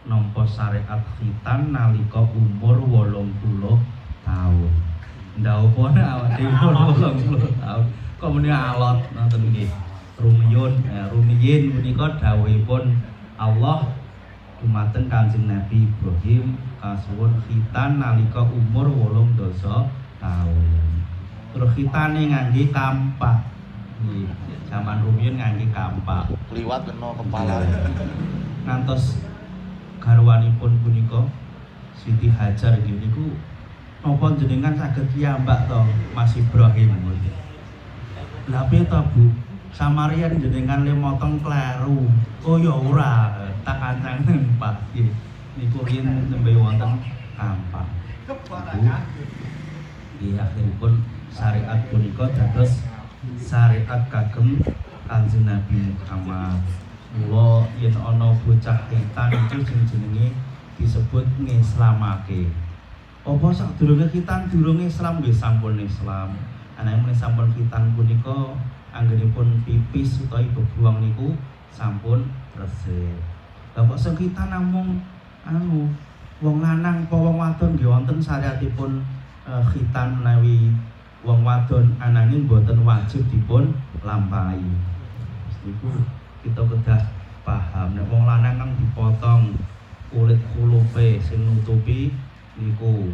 nampa syariat khitan nalika umur 80 tahun. Ndawone awake umur 80 tahun. Kok muni alot nonton nggih. Rumiyin menika dawuhipun Allah dumateng Kanjeng Nabi Ibrahim kasuwun khitan nalika umur 80 tahun. Terus khitane ngangge kampak. Nggih, zaman rumiyin ngangge kampak. Liwat kena kepala. Ngantos garwanipun punika Siti Hajar nggih niku napa jenengan saged piyambak to Mas Ibrahim. Lha piye to Bu? Samarian jenengan le motong kleru. Oh ya ora, tak kancang Pak. Nggih. Niku riyen nembe wonten kampak. Nggih akhiripun syariat punika dados syariat kagem Kanjeng Nabi Muhammad. Mula yen ana bocah khitan itu sing jenenge disebut ngislamake. Apa sadurunge khitan durung Islam nggih sampun Islam. Ananging menawi sampun khitan punika anggenipun pipis utawi bebuang niku sampun resik. Lah kok sing khitan namung wong lanang apa wong wadon nggih wonten syariatipun khitan menawi wong wadon ananging boten wajib dipun lampahi. Niku kita kedah paham nek wong lanang kang dipotong kulit kulupe sing nutupi niku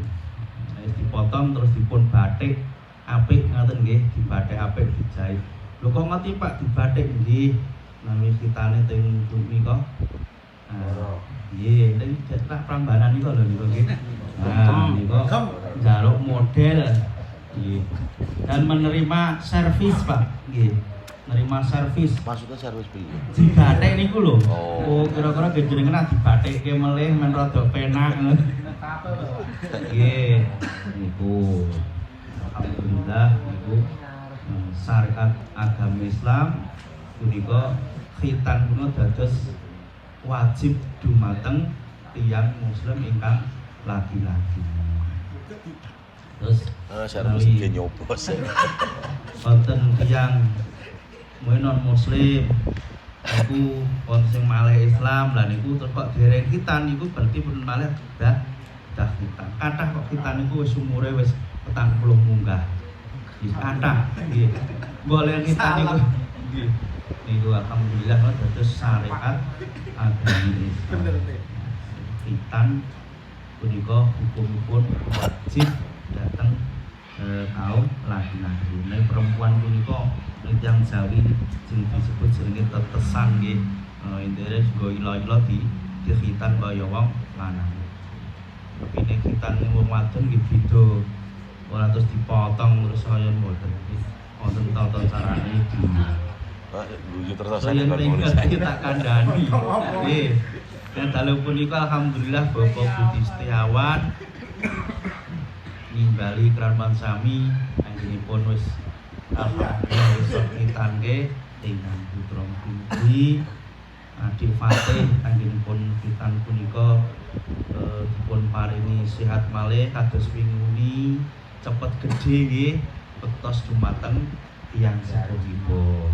dipotong terus dipun batik apik ngoten nggih, dibatik apik dijahit. Lho kok ngerti Pak dibatik nggih nami kitane teng nika. Nggih, ning cetak prambanan niku lho niku nggih. Nah, niku njaluk model nggih. Dan menerima servis Pak nggih. Nerima servis. Maksudnya servis piye? Dibatik niku lho. Oh, kira-kira jenengan dibatikke melih men rada penak ngono. Nggih, niku. Alhamdulillah niku syariat agama Islam punika khitan punika dados wajib dumateng tiyang muslim ingkang laki-laki. Terus servis iki nyobos. Wonten tiyang non muslim niku wonten sing malih Islam lah niku terus kok dereng khitan niku berarti pun malih dah khitan. Kathah kok khitan niku wis umure wis 40 munggah. Nggih kathah nggih. Boleh khitan niku nggih. Niku alhamdulillah dados syariat agama Islam. Khitan punika hukumipun wajib dateng kaum laki-laki. Nek perempuan punika yang Jawi sing disebut jenenge tetesan nggih. Intine juga ila-ila di khitan kaya wong lanang. Tapi nek khitan wong wadon nggih beda. Ora terus dipotong terus kaya mboten. Wonten tata carane iki. Lucu terus saya tak kandhani. Nggih. Dan dalu punika alhamdulillah Bapak Budi Setiawan nimbali keraman sami anggenipun wis alhamdulillah wis khitanke dengan putra putri Adik Fatih anggenipun khitan punika dipun paringi sehat malih kados winguni cepet gedhe nggih bektos dumateng tiyang sepuhipun.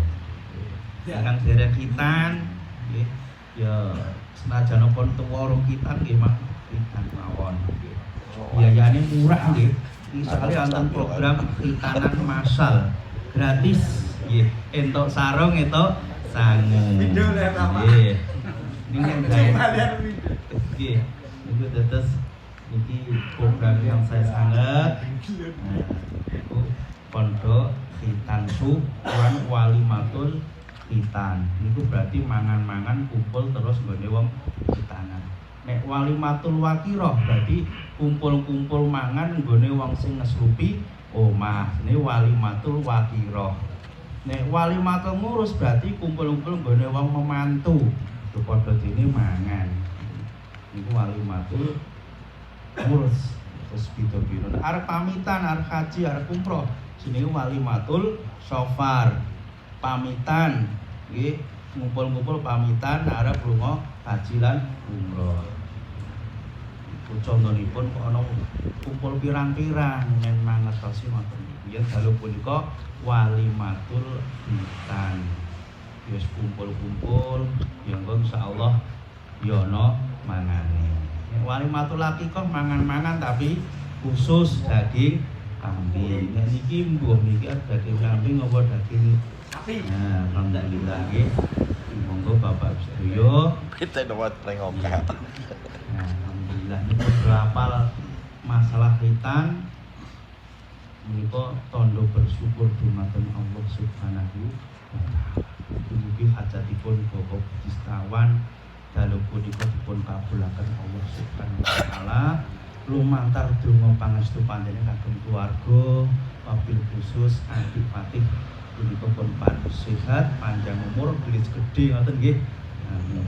Ingkang derek khitan nggih ya senajan pun tuwa urung khitan nggih mak khitan mawon nggih. Biayane murah nggih. Sekali wonten program khitanan massal gratis nggih. Entuk sarung entuk sangu. Nggih. Nggih nggih. Niku dados niki program yang saya sangat niku pondok khitan Tuan Walimatul Khitan. Niku berarti mangan-mangan kumpul terus nggone wong khitanan. Nek Walimatul Waqiroh berarti kumpul-kumpul mangan nggone wong sing ngeslupi omah. Ini Walimatul Waqiroh. Nek Walimatul ngurus berarti kumpul-kumpul nggone wong memantu. Itu padha dene mangan. Niku Walimatul ngurus terus bida-bida. Arep pamitan, arep haji, arep umroh. Jenenge Walimatul Safar. Pamitan nggih, ngumpul-ngumpul pamitan arep lunga haji lan umroh. Contonipun kok ana kumpul pirang-pirang yen mangetosi ngoten niku. Yen dalu punika Walimatul Khitan. Wis kumpul-kumpul ya engko insyaallah ya ana mangane. wali matulaki kok mangan-mangan tapi khusus daging kambing. Nek niki mbuh niki daging kambing apa daging sapi. Nah, alhamdulillah nggih. Monggo Bapak sedaya. Kita dapat plengoka. Nah, alhamdulillah niku berapal masalah hitan menika tondo bersyukur dumateng Allah Subhanahu wa taala. Mugi hajatipun Bapak Budistawan dalu punika dipun kabulaken Allah Subhanahu wa taala. Lumantar donga pangestu panjenengan kagem keluarga, wabil khusus adik Fatih punika pun sehat, panjang umur, gelis gedhe ngoten nggih. Amin.